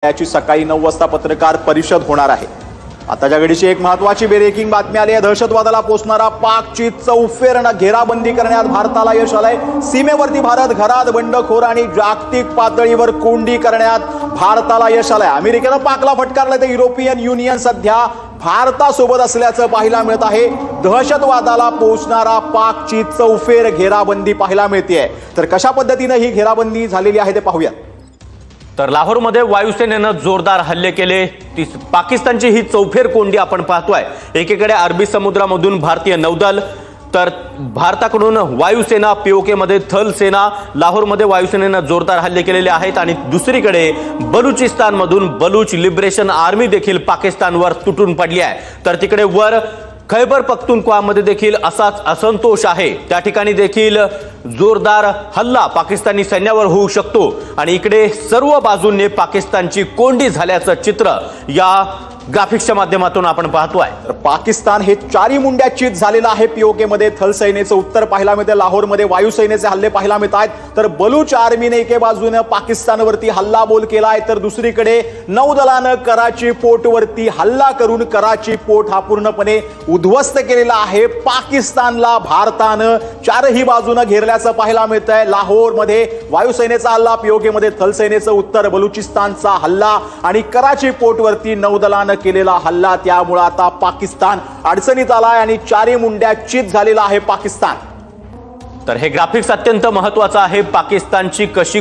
याची सकाळी 9 वाजता पत्रकार परिषद होणार आहे। आताच्या घडीची एक महत्त्वाची ब्रेकिंग बातमी आली आहे। दहशतवादाला पोचणारा पाकची चौफेरनं घेराबंदी करण्यात भारताला यश आलंय। सीमेवरती भारत घरात बंडखोर आणि जागतिक पातळीवर कोंडी करण्यात भारताला यश आलंय। अमेरिकेनं पाकला फटकारलं तर युरोपियन युनियन सध्या भारतासोबत असल्याचं पाहायला मिळत आहे। दहशतवादाला पोचणारा पाकची चौफेर घेराबंदी पाहायला मिळतेय। तर कशा पद्धतीने ही घेराबंदी झालेली आहे ते पाहूया। तर लाहोरमध्ये वायुसेनेनं जोरदार हल्ले केले। पाकिस्तानची ही चौफेर कोंडी आपण पाहतोय। एकीकडे अरबी समुद्रामधून भारतीय नौदल, तर भारताकडून वायुसेना, पीओके मध्ये थल सेना, लाहोरमध्ये वायुसेनेनं जोरदार हल्ले केलेले आहेत। आणि दुसरीकडे बलुचिस्तानमधून बलूच लिबरेशन आर्मी देखील पाकिस्तानवर तुटून पडली आहे। तर तिकडे वर खैबर पख्तूनख्वामध्ये देखील असाच असंतोष आहे। त्या ठिकाणी देखील जोरदार हल्ला पाकिस्तानी सैन्यावर होऊ शकतो आणि इकडे सर्व बाजूंनी पाकिस्तानची कोंडी झाल्याचं चित्र या ग्राफिक्सच्या माध्यमातून आपण पाहतोय। पाकिस्तान हे चारी मुंड्या चित झालेलं आहे। पीओके मध्ये थल सेनेचं उत्तर पाहायला मिळते, लाहोरमध्ये वायुसेनेचे हल्ले पाहायला मिळत आहेत। तर बलूच आर्मीने एके बाजूने पाकिस्तानवरती हल्लाबोल केलाय, तर दुसरीकडे नौदलानं कराची पोर्टवरती हल्ला करून कराची पोर्ट हा पूर्णपणे उद्ध्वस्त केलेला आहे। पाकिस्तानला भारतानं चारही बाजूने घेरल्याचं पाहायला मिळतंय। लाहोरमध्ये वायुसेनेचा हल्ला, पीओके मध्ये थल सेनेचं उत्तर, बलुचिस्तानचा हल्ला आणि कराची पोर्टवरती नौदलानं केलेला हल्ला, त्यामुळे आता पाकिस्तान अडचणीत आलाय आणि चारी मुंड्या चित झालेला आहे पाकिस्तान। तर हे ग्राफिक्स अत्यंत महत्त्वाचं आहे। पाकिस्तानची कशी